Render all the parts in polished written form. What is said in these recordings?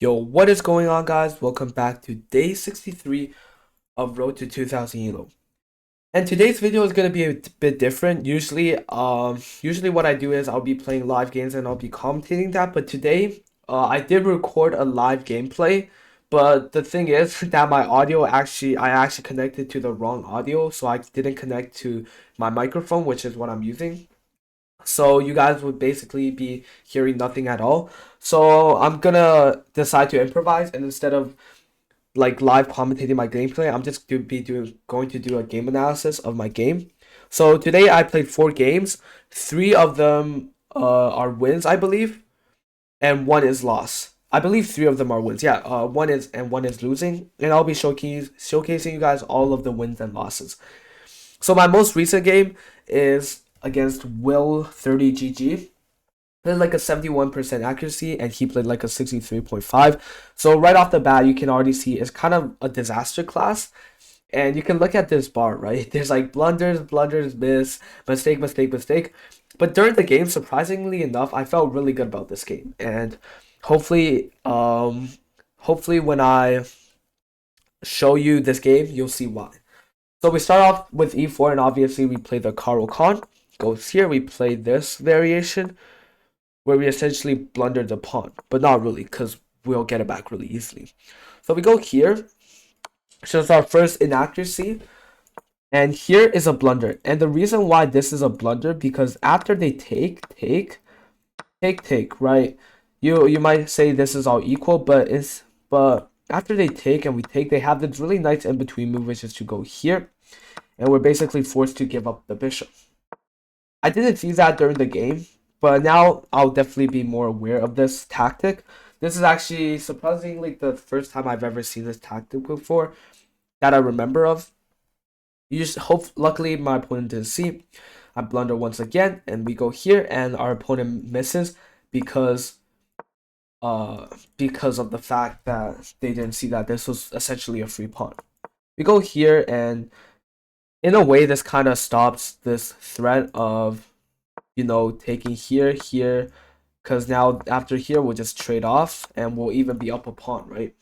Yo, what is going on, guys? Welcome back to day 63 of Road to 2000 Elo. And today's video is gonna be a bit different. Usually what I do is I'll be playing live games and I'll be commentating that. But today, I did record a live gameplay. But the thing is that my audio I actually connected to the wrong audio, so I didn't connect to my microphone, which is what I'm using. So you guys would basically be hearing nothing at all. So I'm gonna decide to improvise, and instead of like live commentating my gameplay, I'm just going to do a game analysis of my game. So today I played 4 games. 3 of them are wins, I believe, and one is loss. I believe 3 of them are wins. Yeah, one is losing, and I'll be showcasing you guys all of the wins and losses. So my most recent game is against Will 30GG. Played like a 71% accuracy, and he played like a 63.5. So right off the bat, you can already see it's kind of a disaster class. And you can look at this bar, right? There's like blunders, blunders, mistake, mistake, mistake. But during the game, surprisingly enough, I felt really good about this game. And hopefully, hopefully when I show you this game, you'll see why. So we start off with e4, and obviously we play the Karo Khan. Goes here, we play this variation, where we essentially blunder the pawn, but not really, because we'll get it back really easily. So we go here, shows our first inaccuracy, and here is a blunder. And the reason why this is a blunder, because after they take, right? You might say this is all equal, but after they take and we take, they have this really nice in between move, which is to go here, and we're basically forced to give up the bishop. I didn't see that during the game, but now I'll definitely be more aware of this tactic. This is actually surprisingly the first time I've ever seen this tactic before that I remember of. Luckily my opponent didn't see. I blunder once again, and we go here, and our opponent misses because because of the fact that they didn't see that this was essentially a free pawn. We go here, and in a way this kind of stops this threat of taking here, because now after here we'll just trade off and we'll even be up a pawn, right?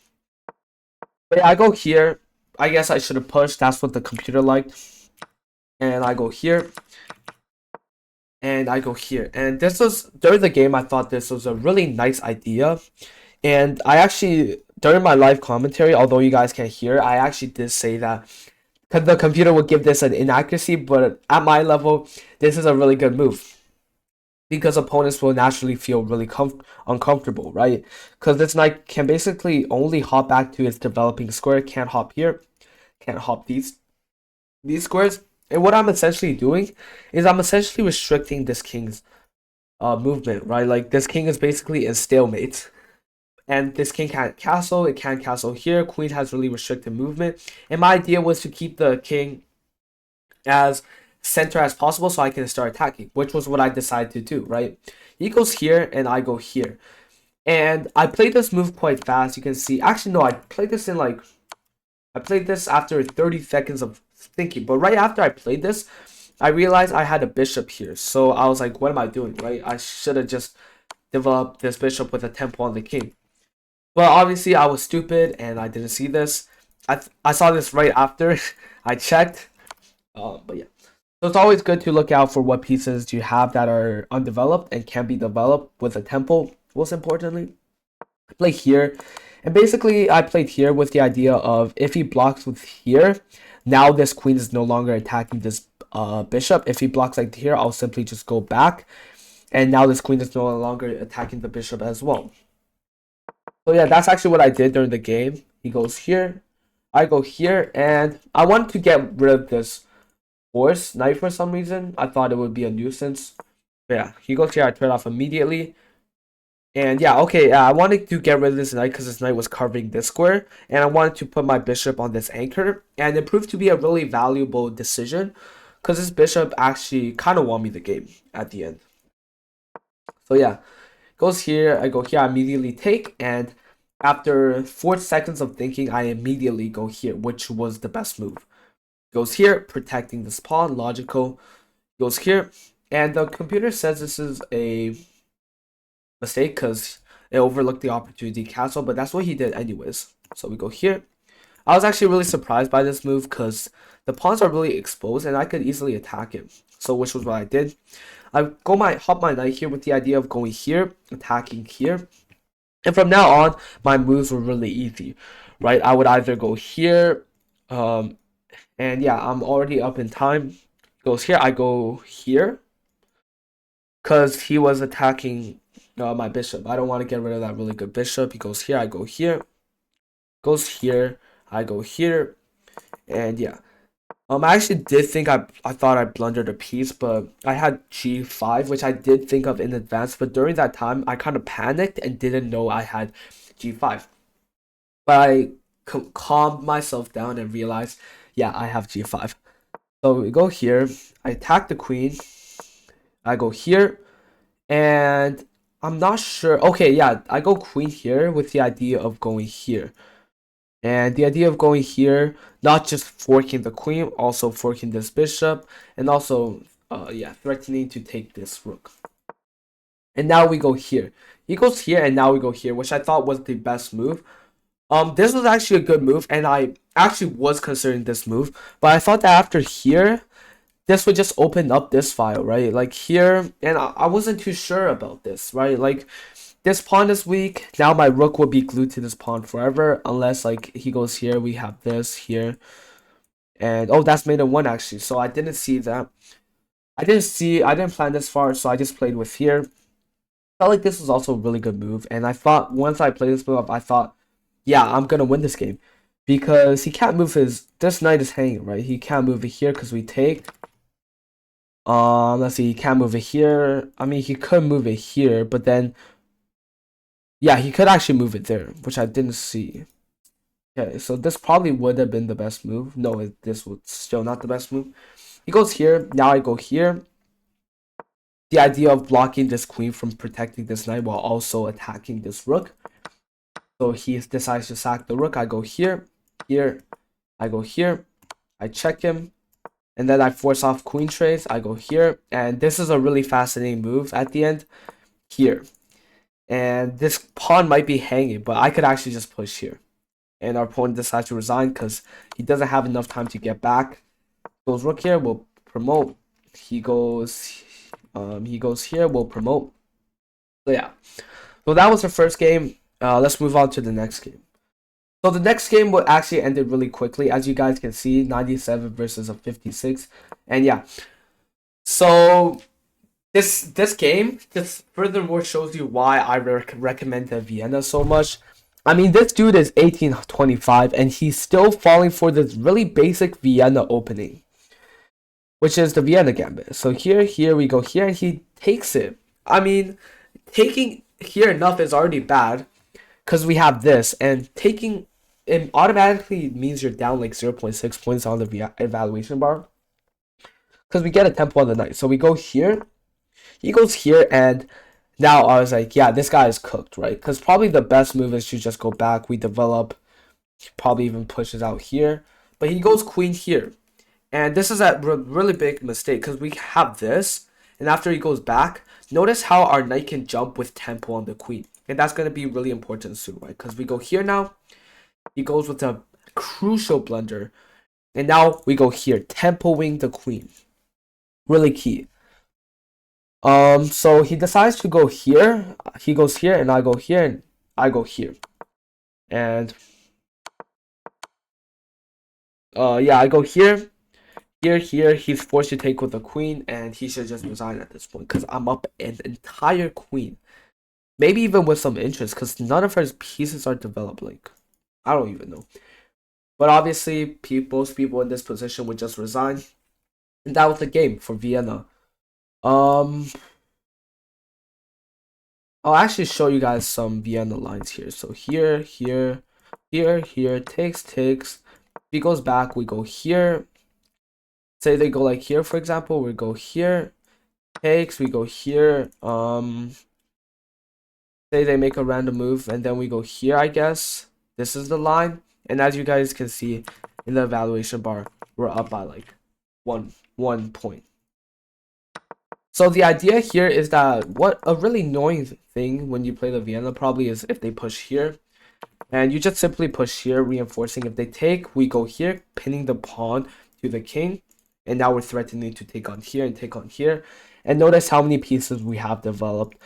But yeah, I go here. I guess I should have pushed. That's what the computer liked. And I go here. And I go here. And this was, during the game, I thought this was a really nice idea. And I actually, during my live commentary, although you guys can't hear, I actually did say that the computer would give this an inaccuracy, but at my level, this is a really good move, because opponents will naturally feel really uncomfortable, right? Because this knight can basically only hop back to its developing square, can't hop here, can't hop these squares. And what I'm essentially doing is I'm essentially restricting this king's movement, right? Like this king is basically in stalemate. And this king can't castle, it can't castle here. Queen has really restricted movement. And my idea was to keep the king as center as possible so I can start attacking, which was what I decided to do, right? He goes here and I go here. And I played this move quite fast. You can see, actually, no, I played this after 30 seconds of thinking. But right after I played this, I realized I had a bishop here. So I was like, what am I doing, right? I should have just developed this bishop with a tempo on the king. But obviously, I was stupid and I didn't see this. I saw this right after I checked. But yeah. So it's always good to look out for what pieces you have that are undeveloped and can be developed with a tempo. Most importantly, I play here. And basically, I played here with the idea of if he blocks with here, now this queen is no longer attacking this bishop. If he blocks like here, I'll simply just go back. And now this queen is no longer attacking the bishop as well. So yeah, that's actually what I did during the game. He goes here, I go here, and I wanted to get rid of this horse knight for some reason. I thought it would be a nuisance. But yeah, he goes here, I turn off immediately. And yeah, okay, I wanted to get rid of this knight because this knight was covering this square, and I wanted to put my bishop on this anchor, and it proved to be a really valuable decision because this bishop actually kind of won me the game at the end. So yeah, goes here, I go here, I immediately take, and after 4 seconds of thinking, I immediately go here, which was the best move. Goes here, protecting this pawn, logical. Goes here, and the computer says this is a mistake because It overlooked the opportunity castle, but that's what he did anyways. So we go here. I was actually really surprised by this move because the pawns are really exposed and I could easily attack him. So which was what I did. I hop my knight here with the idea of going here, attacking here. And from now on, my moves were really easy, right? I would either go here, and yeah, I'm already up in time. Goes here, I go here, because he was attacking my bishop. I don't want to get rid of that really good bishop. He goes here, I go here. Goes here, I go here, and yeah. I actually did think I thought I blundered a piece, but I had g5, which I did think of in advance. But during that time, I kind of panicked and didn't know I had g5. But I calmed myself down and realized, yeah, I have g5. So we go here. I attack the queen. I go here, and I'm not sure. Okay, yeah, I go queen here with the idea of going here. And the idea of going here, not just forking the queen, also forking this bishop, and also, yeah, threatening to take this rook. And now we go here. He goes here, and now we go here, which I thought was the best move. This was actually a good move, and I actually was considering this move, but I thought that after here, this would just open up this file, right? Like here, and I wasn't too sure about this, right? Like, this pawn is weak. Now my rook will be glued to this pawn forever, unless like he goes here. We have this here, and oh, that's made in one actually. So I didn't see that. I didn't plan this far, so I just played with here. Felt like this was also a really good move, and I thought once I played this move, I thought, yeah, I'm gonna win this game, because he can't move this knight is hanging, right? He can't move it here because we take. Let's see, he can't move it here. I mean, he could move it here, but then. Yeah, he could actually move it there, which I didn't see. Okay, so this probably would have been the best move. No, this was still not the best move. He goes here. Now I go here. The idea of blocking this queen from protecting this knight while also attacking this rook. So he decides to sack the rook. I go here, here. I go here. I check him. And then I force off queen trace. I go here. And this is a really fascinating move at the end. Here. And this pawn might be hanging, but I could actually just push here. And our opponent decides to resign because he doesn't have enough time to get back. Goes rook here, we'll promote. He goes here, we'll promote. So yeah. So that was the first game. Let's move on to the next game. So the next game would actually ended really quickly, as you guys can see, 97 versus a 56. And yeah. So this game just furthermore shows you why I recommend the Vienna so much. I mean, this dude is 1825 and he's still falling for this really basic Vienna opening, which is the Vienna gambit. So here we go here, and he takes it. I mean, taking here enough is already bad because we have this, and taking it automatically means you're down like 0.6 points on the evaluation bar because we get a tempo on the knight. So we go here. He goes here, and now I was like, yeah, this guy is cooked, right? Because probably the best move is to just go back. We develop, probably even pushes out here. But he goes queen here. And this is a really big mistake because we have this. And after he goes back, notice how our knight can jump with tempo on the queen. And that's going to be really important soon, right? Because we go here now. He goes with a crucial blunder. And now we go here, tempoing the queen. Really key. So he decides to go here. He goes here, and I go here, and I go here. And yeah, I go here, here. He's forced to take with the queen, and he should just resign at this point because I'm up an entire queen. Maybe even with some interest because none of his pieces are developed. Like, I don't even know. But obviously, most people in this position would just resign. And that was the game for Vienna. I'll actually show you guys some Vienna lines here. So here, takes. If he goes back, we go here. Say they go like here, for example, we go here, takes, we go here. Say they make a random move, and then we go here, I guess. This is the line. And as you guys can see in the evaluation bar, we're up by like one point. So the idea here is that what a really annoying thing when you play the Vienna probably is if they push here. And you just simply push here, reinforcing. If they take, we go here, pinning the pawn to the king. And now we're threatening to take on here and take on here. And notice how many pieces we have developed.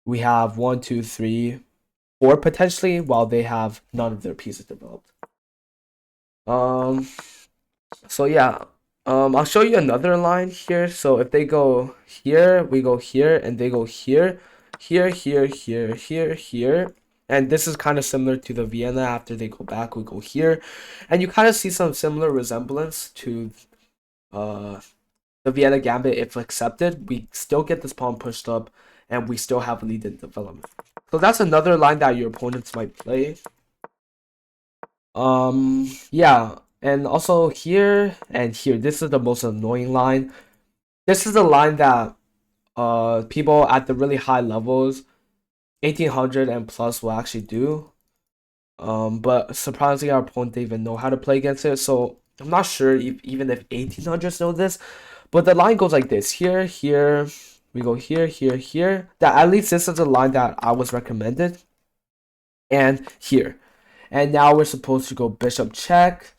We have 1, 2, 3, 4 potentially, while they have none of their pieces developed. So yeah, I'll show you another line here. So if they go here, we go here, and they go here, here, here, here, here, here. And this is kind of similar to the Vienna. After they go back, we go here. And you kind of see some similar resemblance to the Vienna Gambit if accepted. We still get this pawn pushed up, and we still have lead in development. So that's another line that your opponents might play. Yeah, and also here and here, this is the most annoying line. This is the line that people at the really high levels, 1800 and plus, will actually do. But surprisingly, our opponent didn't even know how to play against it. So I'm not sure if, even if 1800s know this. But the line goes like this: here, here, we go here, here, here. That at least this is the line that I was recommended, and here. And now we're supposed to go bishop check.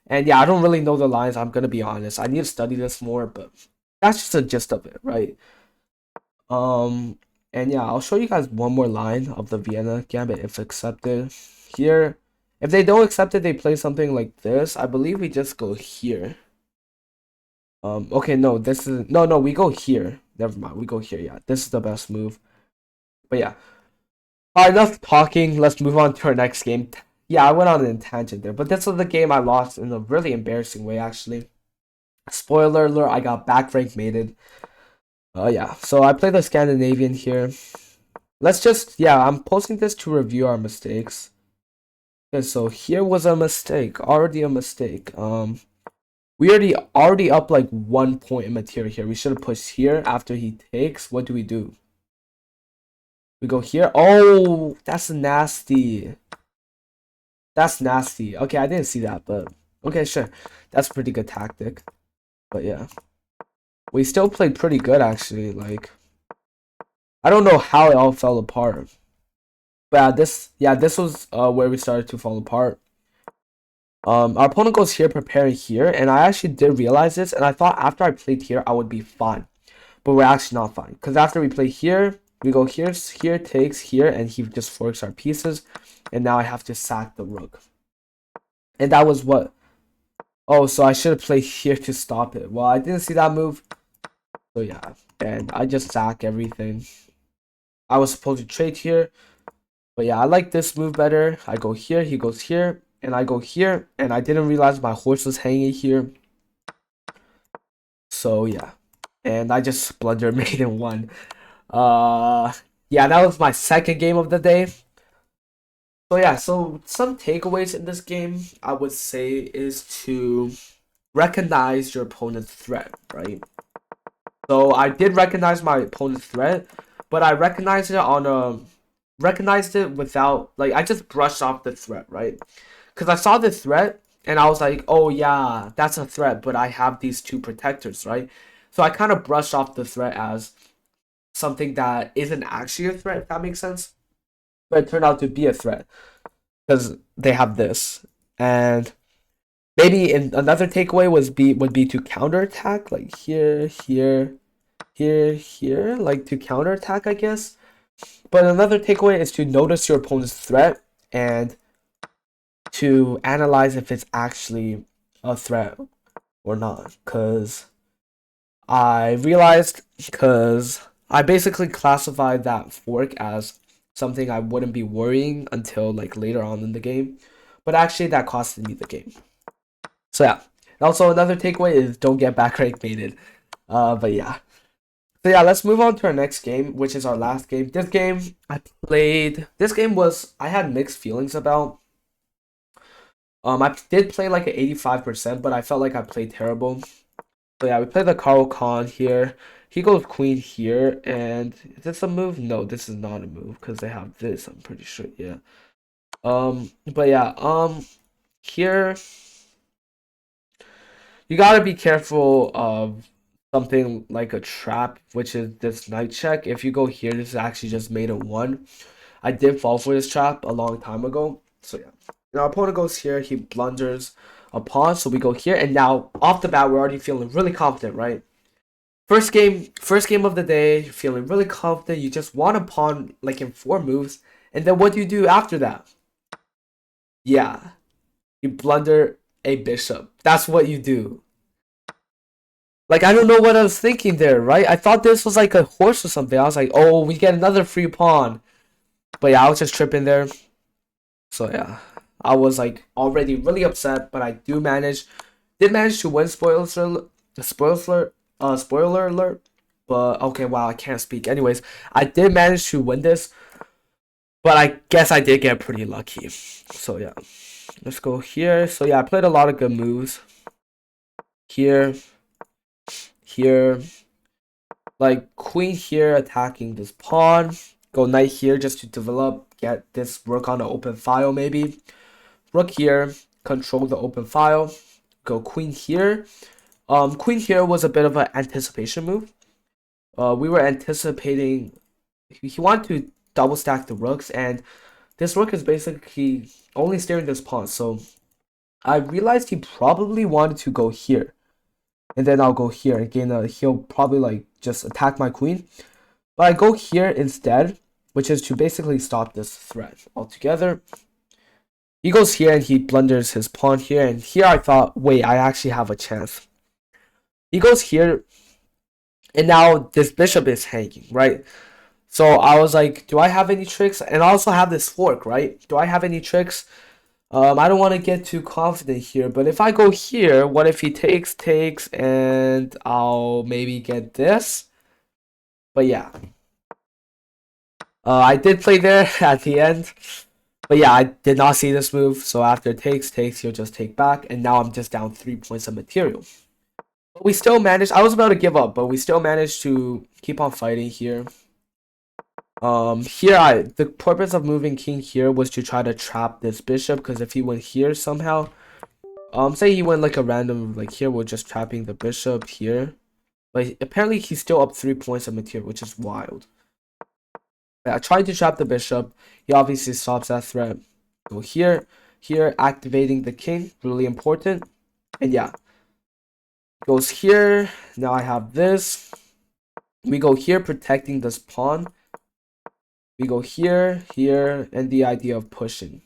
And yeah, I don't really know the lines. I'm gonna be honest. I need to study this more, but that's just the gist of it, right? Um, and yeah, I'll show you guys one more line of the Vienna Gambit if accepted. Here, if they don't accept it, they play something like this. I believe we just go here. Okay, no, this is no, we go here. Never mind, we go here. Yeah, this is the best move. But yeah, alright, enough talking. Let's move on to our next game. Yeah, I went on a tangent there, but this was the game I lost in a really embarrassing way, actually. Spoiler alert, I got back rank mated. Yeah, so I played the Scandinavian here. Let's just, yeah, I'm posting this to review our mistakes. Okay, so here was a mistake, already a mistake. We already up like 1 point in material here. We should have pushed here after he takes. What do? We go here. Oh, that's nasty. That's nasty. Okay, I didn't see that, but okay, sure. That's a pretty good tactic. But yeah. We still played pretty good actually. Like, I don't know how it all fell apart. But this was where we started to fall apart. Our opponent goes here, preparing here, and I actually did realize this, and I thought after I played here I would be fine. But we're actually not fine. Because after we play here, we go here, here, takes here, and he just forks our pieces. And now I have to sack the rook. And that was what. Oh, so I should have played here to stop it. Well, I didn't see that move. So yeah, and I just sack everything. I was supposed to trade here. But yeah, I like this move better. I go here, he goes here, and I go here. And I didn't realize my horse was hanging here. So yeah. And I just blunder made in one. Yeah, that was my second game of the day. So yeah, so some takeaways in this game I would say is to recognize your opponent's threat, right? So I did recognize my opponent's threat, but I recognized it without, like, I just brushed off the threat, right? Because I saw the threat and I was like, oh yeah, that's a threat, but I have these two protectors, right? So I kind of brushed off the threat as something that isn't actually a threat, if that makes sense. But it turned out to be a threat because they have this. And maybe another takeaway would be to counterattack, like here, here, here, here, like to counterattack, I guess. But another takeaway is to notice your opponent's threat and to analyze if it's actually a threat or not. Because I basically classified that fork as something I wouldn't be worrying until like later on in the game. But actually that costed me the game. So yeah. Also another takeaway is don't get back rank baited. But yeah. So yeah, let's move on to our next game, which is our last game. This game I had mixed feelings about. I did play like an 85%, but I felt like I played terrible. So yeah, we play the Carl Khan here. He goes queen here, and is this a move? No, this is not a move because they have this. I'm pretty sure. Yeah. But yeah. Here you gotta be careful of something like a trap, which is this knight check. If you go here, this is actually just made a 1. I did fall for this trap a long time ago. So yeah. Now our opponent goes here, he blunders a pawn, so we go here, and now off the bat we're already feeling really confident, right? First game of the day, you're feeling really confident, you just want a pawn like in 4 moves, and then what do you do after that? Yeah. You blunder a bishop. That's what you do. Like, I don't know what I was thinking there, right? I thought this was like a horse or something. I was like, oh, we get another free pawn. But yeah, I was just tripping there. So yeah, I was like already really upset, but I did manage to win. Spoiler alert. But okay, wow, I can't speak. Anyways, I did manage to win this, but I guess I did get pretty lucky. So yeah, let's go here. So yeah, I played a lot of good moves here. Like queen here attacking this pawn. Go knight here just to develop, get this rook on the open file maybe. Rook here, control the open file. Go queen here. Queen here was a bit of an anticipation move. We were anticipating he wanted to double stack the rooks, and this rook is basically only steering this pawn. So I realized he probably wanted to go here. And then I'll go here again. He'll probably like just attack my queen, but I go here instead, which is to basically stop this threat altogether. He goes here and he blunders his pawn here, and here I thought, wait, I actually have a chance. He goes here, and now this bishop is hanging, right? So I was like, do I have any tricks? And I also have this fork, right? Do I have any tricks? I don't want to get too confident here, but if I go here, what if he takes, and I'll maybe get this? But yeah. I did play there at the end. But yeah, I did not see this move, so after takes, he'll just take back, and now I'm just down 3 points of material. But we still managed, I was about to give up, but we still managed to keep on fighting here. The purpose of moving king here was to try to trap this bishop, because if he went here somehow, say he went like a random, like here, we're just trapping the bishop here. But apparently he's still up 3 points of material, which is wild. I tried to trap the bishop. He obviously stops that threat. Go here, activating the king, really important. And yeah, goes here. Now I have this. We go here, protecting this pawn. We go here, and the idea of pushing.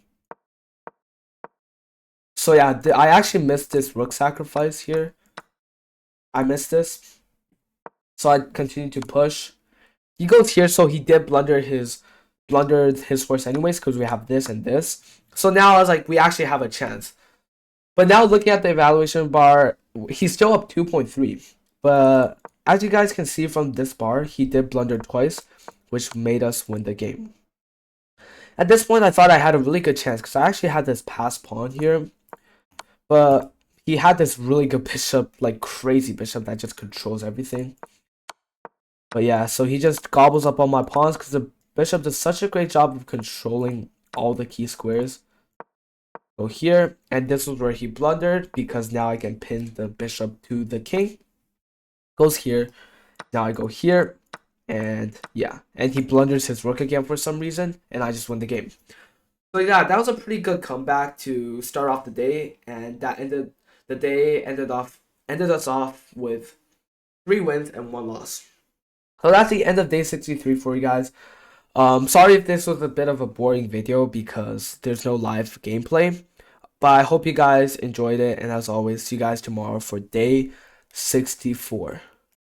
So yeah, I actually missed this rook sacrifice here. I missed this. So I continue to push. He goes here, so he did blundered his horse anyways, because we have this and this. So now I was like, we actually have a chance. But now looking at the evaluation bar, he's still up 2.3. But as you guys can see from this bar, he did blunder twice, which made us win the game. At this point, I thought I had a really good chance, because I actually had this pass pawn here. But he had this really good bishop, like crazy bishop that just controls everything. But yeah, so he just gobbles up all my pawns, because the bishop does such a great job of controlling all the key squares. Go here, and this was where he blundered, because now I can pin the bishop to the king. Goes here, now I go here, and yeah, and he blunders his rook again for some reason, and I just win the game. So yeah, that was a pretty good comeback to start off the day, and that ended us off with 3 wins and 1 loss. So that's the end of day 63 for you guys. Sorry if this was a bit of a boring video because there's no live gameplay, but I hope you guys enjoyed it, and as always, see you guys tomorrow for day 64.